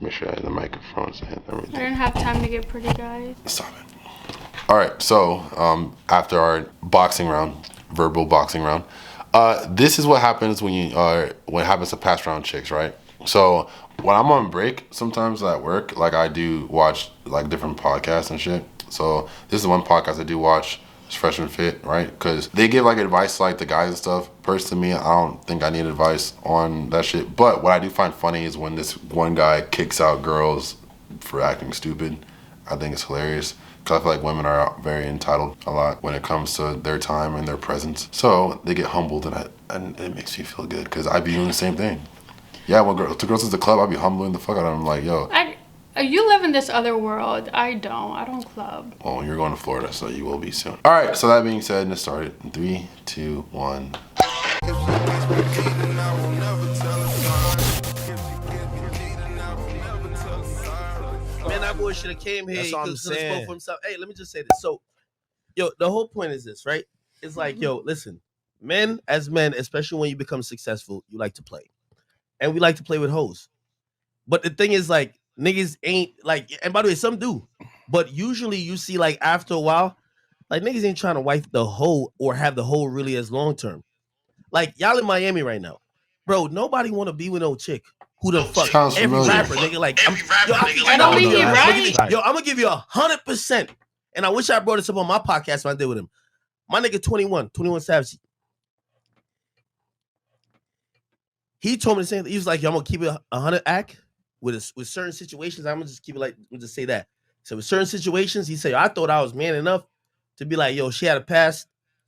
Make sure I have the microphones and everything. I didn't have time to get pretty, guys. Stop it. All right, so after our boxing round, verbal boxing round, this is what happens when when it happens to pass round chicks, right? So when I'm on break, sometimes at work, like I do watch like different podcasts and shit. So this is one podcast I do watch. It's Fresh and Fit, right? Because they give like advice to, like the guys and stuff. Personally, I don't think I need advice on that shit. But what I do find funny is when this one guy kicks out girls for acting stupid. I think it's hilarious. Because I feel like women are very entitled a lot when it comes to their time and their presence. So they get humbled, and it makes me feel good because I be doing the same thing. Yeah, when girls to the club, I be humbling the fuck out of them. Like, yo. You live in this other world. I don't. I don't club. Oh, you're going to Florida, so you will be soon. All right, so that being said, let's start it. In 3, 2, 1. Man, that boy should have came here. That's what I'm saying. Spoke for himself. Hey, let me just say this. So, yo, the whole point is this, right? It's like, yo, listen, men, especially when you become successful, you like to play. And we like to play with hoes. But the thing is, like, niggas ain't, like, and by the way, some do. But usually you see, like, after a while, like, niggas ain't trying to wife the hoe or have the hoe really as long term. Like, y'all in Miami right now. Bro, nobody want to be with no chick who the fuck every rapper, nigga. Like, I don't think you're right. Yo, I'm gonna give you 100%. And I wish I brought this up on my podcast when I did with him. My nigga 21 Savage. He told me the same thing. He was like, yo, I'm gonna keep it 100 act with certain situations. I'm gonna just keep it like, I'm just say that. So with certain situations, he said, I thought I was man enough to be like, yo, she had a past.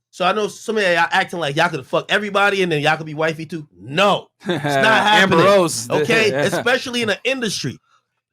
So I know some of y'all acting like y'all could fuck everybody and then y'all could be wifey too. No, it's not happening. Amber Rose. Okay, especially in the industry,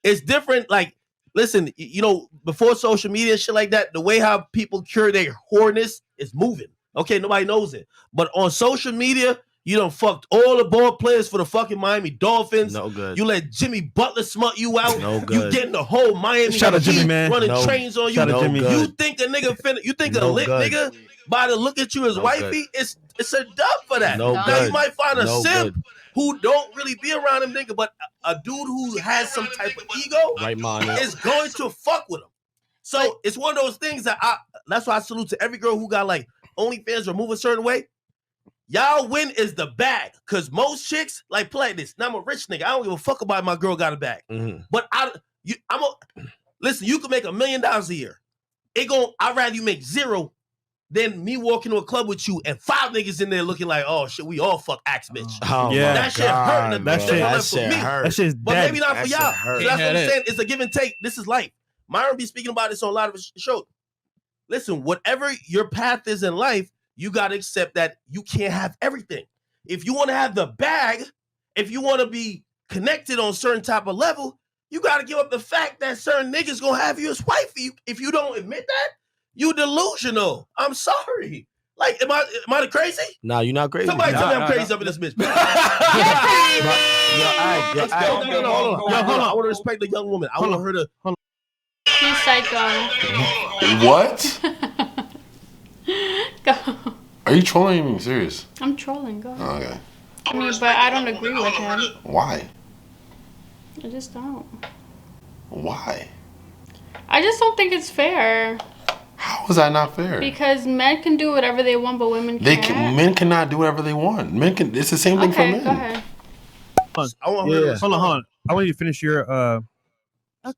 it's different. Like, listen, you know, before social media and shit like that, the way how people cure their whoreness is moving. Okay, nobody knows it, but on social media, you done fucked all the ball players for the fucking Miami Dolphins. No good. You let Jimmy Butler smut you out. No good. You getting the whole Miami Shout out Jimmy, man. running No. trains on you. Shout out Jimmy. You think a nigga you think a No lit good. nigga by the look at you as No wifey? It's a dub for that. No Now good. you might find a No simp good. who don't really be around him nigga, but a dude who has some type of ego Right, man. is going to fuck with him. So it's one of those things that that's why I salute to every girl who got like OnlyFans or move a certain way. Y'all win is the bag. Cause most chicks like play this. Now I'm a rich nigga. I don't give a fuck about my girl got a bag. Mm-hmm. But listen, you can make $1 million a year. I'd rather you make 0 than me walking to a club with you and 5 niggas in there looking like, oh shit, we all fuck axe bitch. Oh, Yeah. That shit hurt. That That shit hurt. That shit's But dead. maybe not for That y'all. shit hurt. So that's what I'm Yeah, saying. It's a give and take. This is life. Myron be speaking about this on a lot of his shows. Listen, whatever your path is in life, you got to accept that you can't have everything. If you want to have the bag, if you want to be connected on a certain type of level, you got to give up the fact that certain niggas going to have you as wifey. If you don't admit that, you delusional. I'm sorry. Like, am I crazy? Nah, you're not crazy. Somebody tell me I'm crazy up in this bitch. Yo, Let's go. No, hold on. I want to respect the young woman. I want her to. He's psycho. What? Go. Are you trolling me? Serious? I'm trolling. Go. Oh, okay. I mean, but I don't agree with him. Why? I just don't. Why? I just don't think it's fair. How is that not fair? Because men can do whatever they want, but women can't. Men cannot do whatever they want. Men can. It's the same thing for men. Go ahead. I want her to. Hold on. I want you to finish your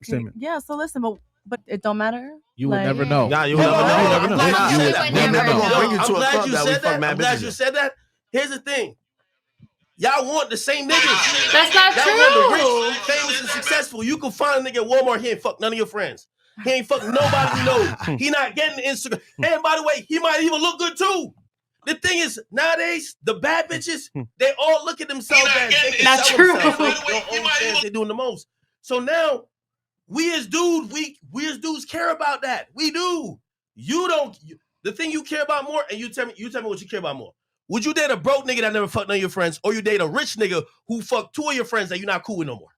statement. Yeah, so listen, but it don't matter. You would never know. Nah, you Hold never on, know. I'm You glad you said would that. never gonna bring you to I'm a glad club you that we said fuck that. mad I'm glad bitches you in. said that. Here's the thing. Y'all want the same niggas. That's not Y'all want the true. rich, famous, and successful. You can find a nigga at Walmart. He ain't fuck none of your friends. He ain't fuck nobody you know. He not getting Instagram. And by the way, he might even look good too. The thing is, nowadays, the bad bitches, they all look at themselves as they can Not sell true. themselves. They own fans, they doing the most. So now, we as dudes care about that. We do. You don't. The thing you care about more, and you tell me what you care about more. Would you date a broke nigga that never fucked none of your friends, or you date a rich nigga who fucked 2 of your friends that you're not cool with no more?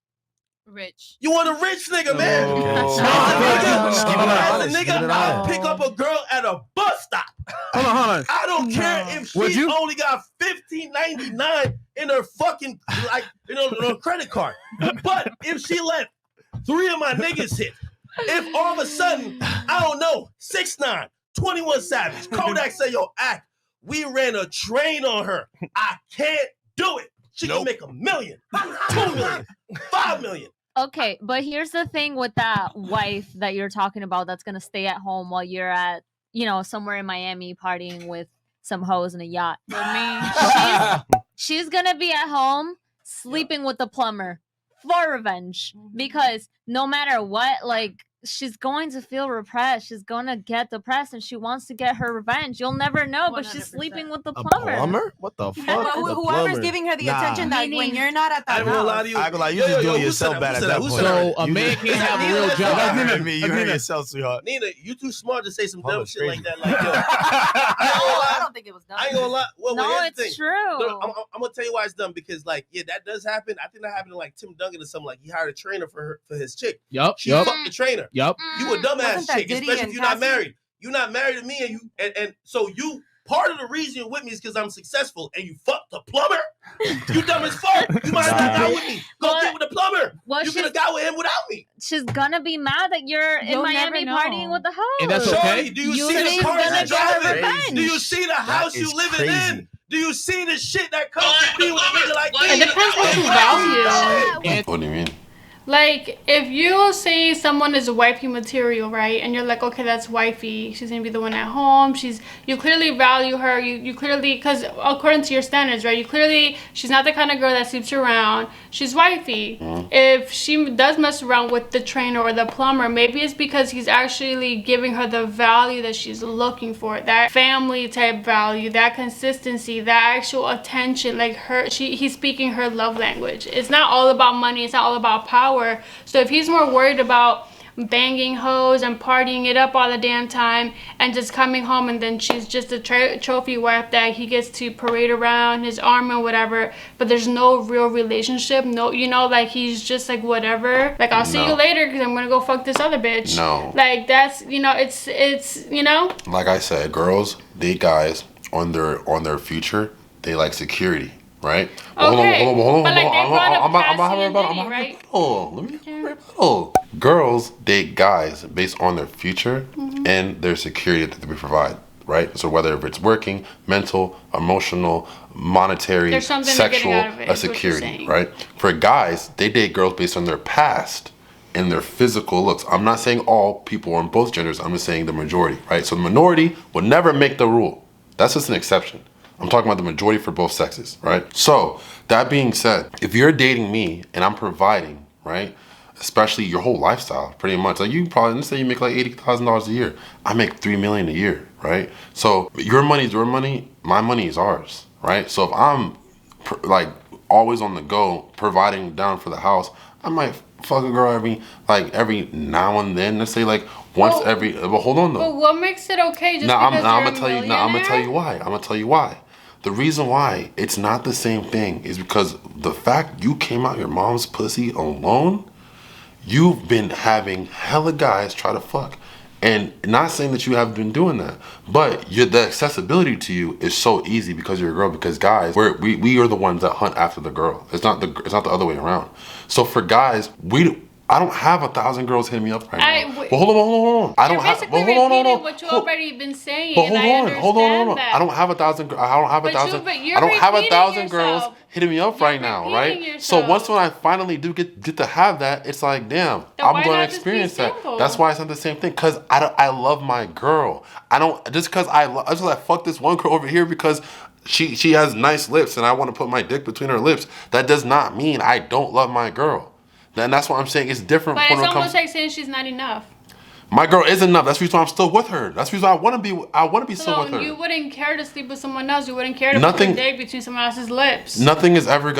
Rich. You want a rich nigga, man. As a nigga, I'll pick up a girl at a bus stop. Hold on. I don't care if she only got $15.99 in her fucking on her credit card. But if she let 3 of my niggas hit. If all of a sudden, I don't know, 6ix9ine, 21 Savage, Kodak say, yo, act, we ran a train on her. I can't do it. She can make $1 million, $2 million, $5 million. Okay, but here's the thing with that wife that you're talking about that's gonna stay at home while you're at, somewhere in Miami partying with some hoes in a yacht. For me, She's gonna be at home sleeping with the plumber for revenge, because no matter what, like, she's going to feel repressed. She's gonna get depressed, and she wants to get her revenge. You'll never know, but she's 100%. sleeping with the A plumber. plumber? What the fuck? Whoever's giving her the attention that when you're not at I that ain't gonna lie to house. you. I ain't gonna lie, you just doing yourself bad at that point. So a man can't have a real job. You heard yourself, sweetheart. Nina, you too smart to say some dumb Plumber's shit crazy. like that. Like, yo, I don't think it was done. I ain't gonna lie. Well, No, here's the it's thing. true. No, I'm gonna tell you why it's dumb, because, like, yeah, that does happen. I think that happened to, like, Tim Duncan or something. Like, he hired a trainer for his chick. Yup. She fucked the trainer. Yup. You a dumbass Wasn't that chick, Diddy especially and if you're not Cassie? married. You're not married to me, and so you. Part of the reason you're with me is because I'm successful, and you fucked the plumber. You dumb as fuck. You might have not got with me. Go get with the plumber. Well, You could have got with him without me. she's gonna be mad that you're in You'll Miami never know. partying with the hoe. And that's Shorty, okay. do you You see think the cars gonna you get driving? revenge. Do you see the house you is living crazy. in? Do you see the shit that comes with being with a nigga like me? it depends what you value. What do you mean? Like, if you say someone is wifey material, right, and you're like, okay, that's wifey, she's gonna be the one at home, you clearly value her, you clearly, because according to your standards, right, she's not the kind of girl that sleeps around, she's wifey. If she does mess around with the trainer or the plumber, maybe it's because he's actually giving her the value that she's looking for, that family type value, that consistency, that actual attention, like he's speaking her love language. It's not all about money, it's not all about power. So if he's more worried about banging hoes and partying it up all the damn time and just coming home and then she's just a trophy wife that he gets to parade around his arm and whatever, but there's no real relationship, no, like he's just like whatever, like I'll see you later because I'm gonna go fuck this other bitch. No. Like that's, it's Like I said, girls date guys on their future. They like security, right? Okay, Hold on. but like they brought up I'm Cassie and having Diddy, right? Let me rebuttal. Girls date guys based on their future and their security that they provide, right? So whether if it's working, mental, emotional, monetary, There's something they're getting sexual, out of it, a is what you're security, saying. right? For guys, they date girls based on their past and their physical looks. I'm not saying all people on both genders. I'm just saying the majority, right? So the minority will never make the rule. That's just an exception. I'm talking about the majority for both sexes, right? So that being said, if you're dating me and I'm providing, right? Especially your whole lifestyle, pretty much. Like you probably, let's say you make like $80,000 a year. I make $3 million a year, right? So your money is your money, my money is ours, right? So if I'm like always on the go, providing down for the house, I might fuck a girl every now and then. Let's say like once every. But hold on though. But what makes it okay just I'm because gonna you're tell you. millionaire? I'm gonna tell you why. The reason why it's not the same thing is because the fact you came out your mom's pussy alone, you've been having hella guys try to fuck. And not saying that you haven't been doing that, but the accessibility to you is so easy because you're a girl. Because guys, we are the ones that hunt after the girl. It's not the other way around. So for guys, I don't have 1,000 girls hitting me up right now. Well, hold on. I don't have. Basically repeating what you already been saying. But hold on. That. I don't have 1,000. I don't have 1,000. I don't have 1,000 girls hitting me up right now, right? Yourself. So once when I finally do get to have that, it's like, damn, Then I'm why going to not just be experience that. single? That's why it's not the same thing. Cause I love my girl. I don't just cause I just like fuck this one girl over here because she has nice lips and I want to put my dick between her lips. That does not mean I don't love my girl. And that's why I'm saying it's different. But when it's it almost comes. like saying she's not enough. My girl is enough. That's the reason why I'm still with her. That's the reason I want to be still with her. You wouldn't care to sleep with someone else. You wouldn't care to put your dick between someone else's lips. Nothing is ever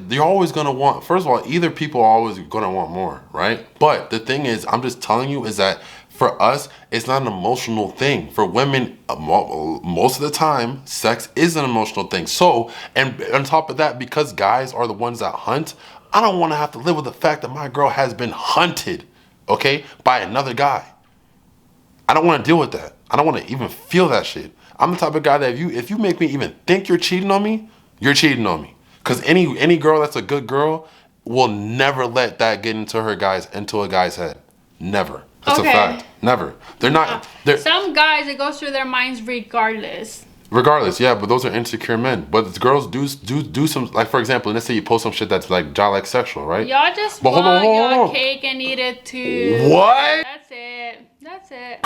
you're always gonna want. First of all, either people are always gonna want more, right? But the thing is, I'm just telling you is that for us, it's not an emotional thing. For women, most of the time, sex is an emotional thing. So, and on top of that, because guys are the ones that hunt, I don't want to have to live with the fact that my girl has been hunted, okay, by another guy. I don't want to deal with that. I don't want to even feel that shit. I'm the type of guy that if you make me even think you're cheating on me, you're cheating on me. Because any girl that's a good girl, will never let that get into a guy's head. Never. That's a fact. Never. They're not. Some guys, it goes through their minds regardless. Regardless, yeah, but those are insecure men. But the girls do some, like, for example, let's say you post some shit that's like like sexual, right? Y'all just want your cake and eat it too. What? That's it.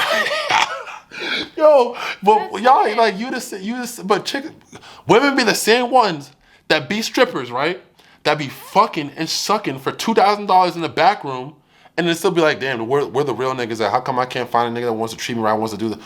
Yo, but y'all like you just but women be the same ones that be strippers, right? That be fucking and sucking for $2,000 in the back room, and then still be like, damn, we're the real niggas. How come I can't find a nigga that wants to treat me right, wants to do the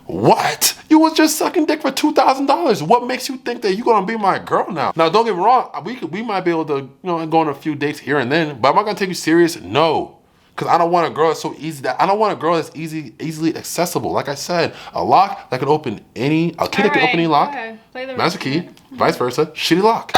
what? You was just sucking dick for $2,000. What makes you think that you're gonna be my girl now? Now, don't get me wrong. We might be able to, go on a few dates here and then, but am I gonna take you serious? No. Cause I don't want a girl that's so easy. I don't want a girl that's easily accessible. Like I said, a lock that can open a key that can open any lock. That's a key. Vice versa, shitty lock.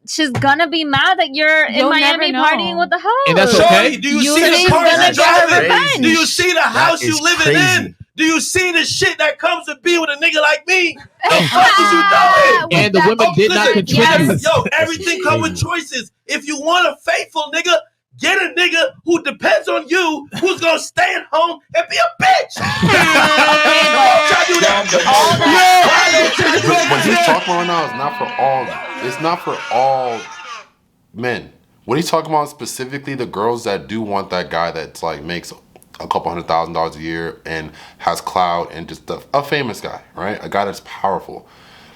She's gonna be mad that you're in Miami partying with the hoes. And that's okay. Do you see the cars you driving? Do you see the house you living in? Do you see the shit that comes to be with a nigga like me? The fuck is you doing? And the women did not contribute. Yo, everything comes with choices. If you want a faithful nigga, get a nigga who depends on you, who's gonna stay at home and be a bitch. What he's talking about right now is not for all. It's not for all men. What he's talking about specifically the girls that do want that guy that's like makes a couple $100,000 a year and has clout and just a famous guy, right? A guy that's powerful.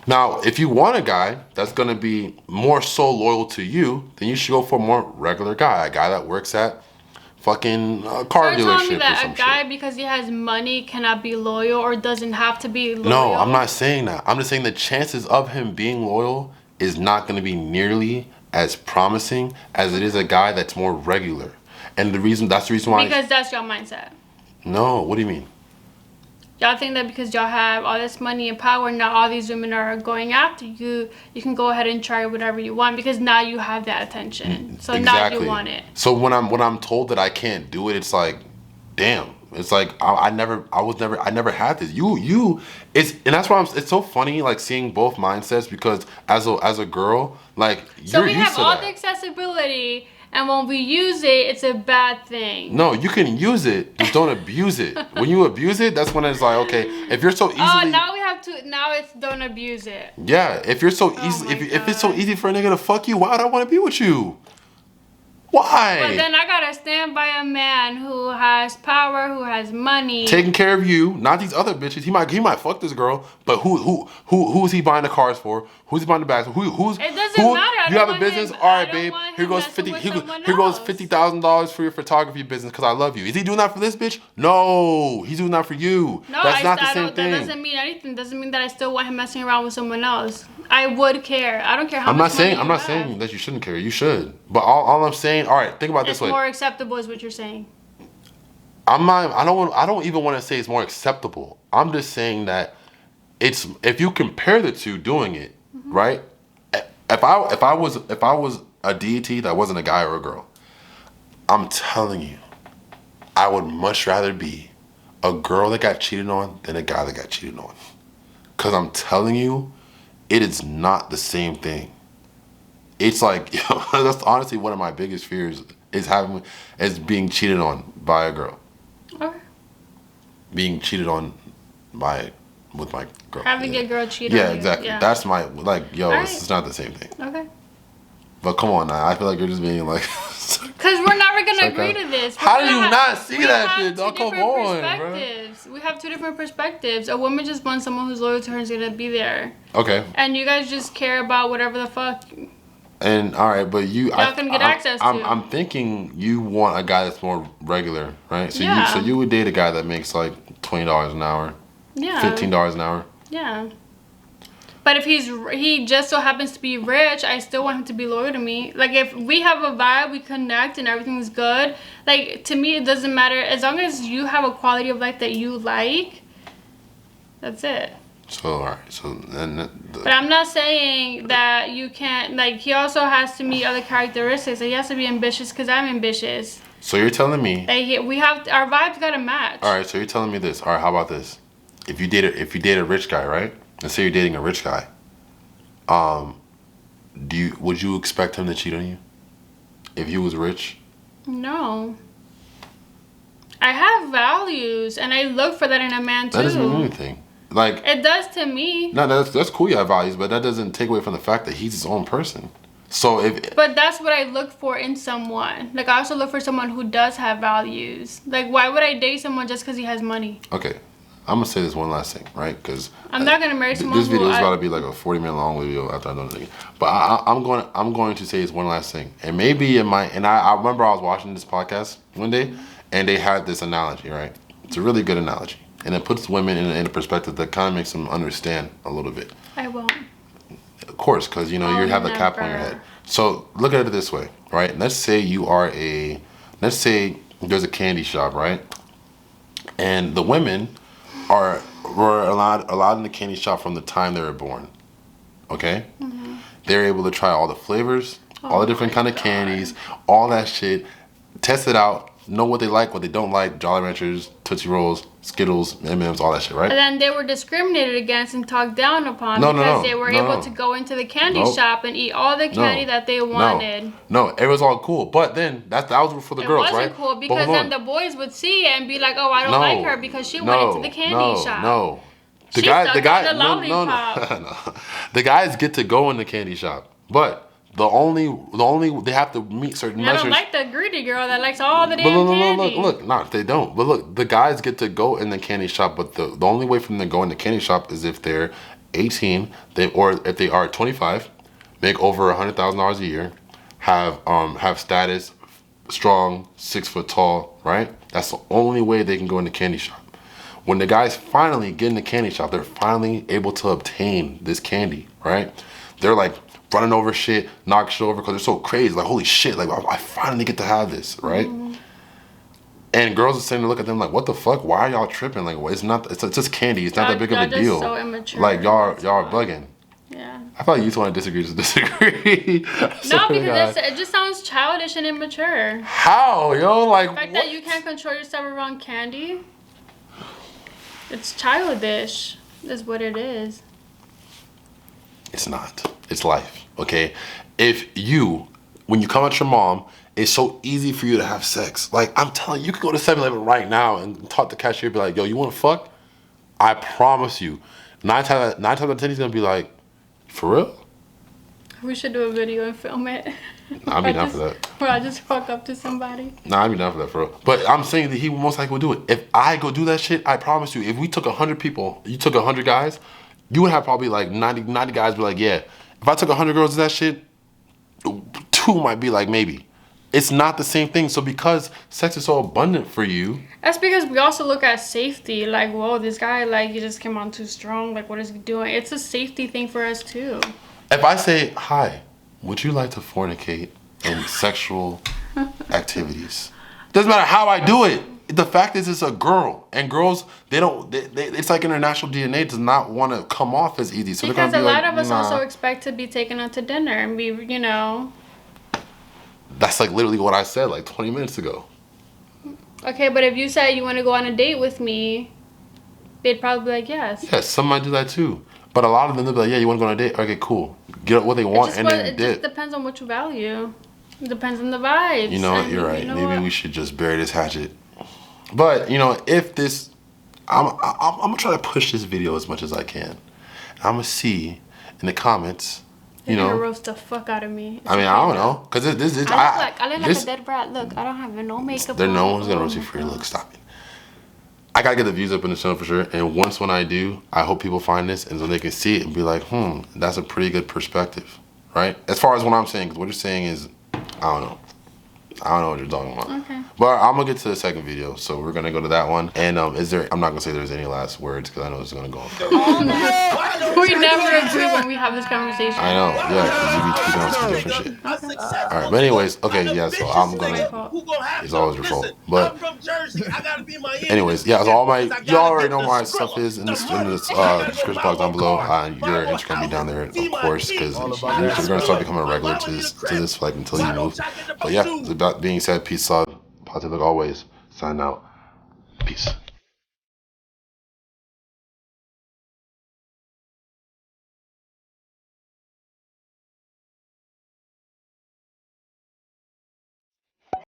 Now, if you want a guy that's gonna be more so loyal to you, then you should go for a more regular guy, a guy that works at fucking car dealership or some shit. You're telling me that a guy, because he has money, cannot be loyal or doesn't have to be loyal? No, I'm not saying that. I'm just saying the chances of him being loyal is not gonna be nearly as promising as it is a guy that's more regular. And that's the reason why. Because that's your mindset. No, what do you mean? Y'all think that because y'all have all this money and power, now all these women are going after you, you can go ahead and try whatever you want because now you have that attention. So exactly. Now you want it. So when I'm told that I can't do it, it's like, damn. It's like I never had this. And that's why it's so funny like seeing both mindsets because as a girl, like so you're used to that. So we have all the accessibility. And when we use it, it's a bad thing. No, you can use it, just don't abuse it. When you abuse it, that's when it's like, okay, if you're so easily. Oh, now it's don't abuse it. Yeah, if you're so easy, if it's so easy for a nigga to fuck you, why would I want to be with you? Why? But then I gotta stand by a man who has power, who has money, taking care of you, not these other bitches. He might fuck this girl, but who's he buying the cars for? Who's he buying the bags for? It doesn't matter. You have a business, all right, babe. Here goes $50,000 for your photography business because I love you. Is he doing that for this bitch? No, he's doing that for you. No, that's not the same thing. That doesn't mean anything. Doesn't mean that I still want him messing around with someone else. I would care. I don't care how much money I'm not saying that you shouldn't care. You should. But all I'm saying, all right, think about this way. It's more acceptable is what you're saying. I don't even want to say it's more acceptable. I'm just saying that it's if you compare the two doing it, right? If I was a deity that wasn't a guy or a girl, I'm telling you, I would much rather be a girl that got cheated on than a guy that got cheated on. Cause I'm telling you, it is not the same thing. It's like, that's honestly one of my biggest fears is being cheated on by a girl. Okay. Being cheated on with my girl. Having a girl cheat on you. Yeah, exactly. Yeah. That's my, it's not the same thing. Okay. But come on now, I feel like you're just being like... Because we're never going to agree to this. How do you not see that shit? Oh, come on, bro. We have two different perspectives. A woman just wants someone who's loyal to her and is going to be there. Okay. And you guys just care about whatever the fuck. And all right, but y'all can get access to. I'm thinking you want a guy that's more regular, right? So you would date a guy that makes like $20 an hour. Yeah. $15 an hour. Yeah. But if he just so happens to be rich, I still want him to be loyal to me. Like, if we have a vibe, we connect, and everything's good, like, to me, it doesn't matter. As long as you have a quality of life that you like, that's it. So, all right. So, then... But I'm not saying that you can't, like, he also has to meet other characteristics. Like, he has to be ambitious because I'm ambitious. So, you're telling me... Like, our vibes got to match. All right, so you're telling me this. All right, how about this? If you date a rich guy, right? Let's say you're dating a rich guy. Would you expect him to cheat on you? if you was rich? No. I have values, and I look for that in a man too. That doesn't mean anything. Like it does to me. No, that's cool. You have values, but that doesn't take away from the fact that he's his own person. So if. But that's what I look for in someone. Like I also look for someone who does have values. Like why would I date someone just because he has money? Okay, I'm gonna say this one last thing, right? Because I'm not gonna marry someone. This video is about to be like a 40-minute long video after I'm done with it. But I'm going to say this one last thing, and maybe it might. And I remember I was watching this podcast one day, and they had this analogy, right? It's a really good analogy, and it puts women in a perspective that kind of makes them understand a little bit. I won't. Of course, because you know you have the cap on your head. So look at it this way, right? Let's say let's say there's a candy shop, right? And the women were allowed in the candy shop from the time they were born. Okay? Mm-hmm. They're able to try all the flavors, all the different kind of candies, all that shit, test it out, know what they like, what they don't like, Jolly Ranchers, Tootsie Rolls, Skittles, M&Ms, all that shit, right? And then they were discriminated against and talked down upon because they were able to go into the candy shop and eat all the candy that they wanted. No, it was all cool. But then that was for the girls, right? It wasn't cool because then the boys would see it and be like, "Oh, I don't like her because she went into the candy shop." No. The guys get to go in the candy shop, but the only they have to meet certain measures. I don't like the greedy girl that likes all the damn candy. Look, they don't. But look, the guys get to go in the candy shop, but the only way for them to go in the candy shop is if they're 18, or if they are 25, make over $100,000 a year, have status, strong, 6 foot tall, right? That's the only way they can go in the candy shop. When the guys finally get in the candy shop, they're finally able to obtain this candy, right? They're like running over shit, knock shit over because they're so crazy. Like, holy shit, like I finally get to have this, right? Mm-hmm. And girls are sitting to look at them like, what the fuck? Why are y'all tripping? Like, it's just candy. It's not that big of a deal. So immature. Like y'all are bugging. Yeah. I thought you two want to disagree. No, because it just sounds childish and immature. How, yo? Like, the fact that you can't control yourself around candy. It's childish, is what it is. It's not. It's life, okay? When you come at your mom, it's so easy for you to have sex. Like, I'm telling you, you could go to 7-Eleven right now and talk to the cashier, be like, yo, you want to fuck? I promise you. 9 times out of 10, he's going to be like, for real? We should do a video and film it. I'd be down for that. Where I just fuck up to somebody. Nah, I'd be down for that, for real. But I'm saying that he most likely would do it. If I go do that shit, I promise you, if we took 100 people, you took 100 guys, you would have probably like 90 guys be like, yeah. If I took 100 girls to that shit, 2 might be like, maybe. It's not the same thing. So because sex is so abundant for you. That's because we also look at safety. Like, whoa, this guy, like, he just came on too strong. Like, what is he doing? It's a safety thing for us, too. If I say, hi, would you like to fornicate in sexual activities? Doesn't matter how I do it. The fact is, it's a girl, and girls, it's like international DNA does not want to come off as easy. So because a lot of us also expect to be taken out to dinner and be, That's like literally what I said like 20 minutes ago. Okay, but if you said you want to go on a date with me, they'd probably be like, yes. Yes, some might do that too. But a lot of them, they'll be like, yeah, you want to go on a date? Okay, cool. Get what they want and then dip. It just depends on what you value. It depends on the vibes. You know what? You're right. Maybe we should just bury this hatchet. But, if this... I'm going to try to push this video as much as I can. I'm going to see in the comments, They're going to roast the fuck out of me. I don't know. Because I look like a dead brat. Look, I don't have no makeup on. No one's going to roast you for your look. Stop it. I gotta get the views up in the channel for sure, and when I do, I hope people find this and so they can see it and be like, that's a pretty good perspective, right? As far as what I'm saying, because what you're saying is, I don't know what you're talking about. Okay. But I'm gonna get to the second video, so we're gonna go to that one. And I'm not gonna say there's any last words because I know it's gonna go on. We never agree when we have this conversation. I know, yeah, because you be tweeting on some different shit. All right, but anyways, okay, yeah, so I'm gonna. It's always your fault, but. Anyways, yeah, so you already know my stuff is in the description box down below. Your Instagram be down there, of course, because you're gonna start becoming a regular to this, like until you move. But yeah, with that being said, peace out. Positive like always. Sign out. Peace.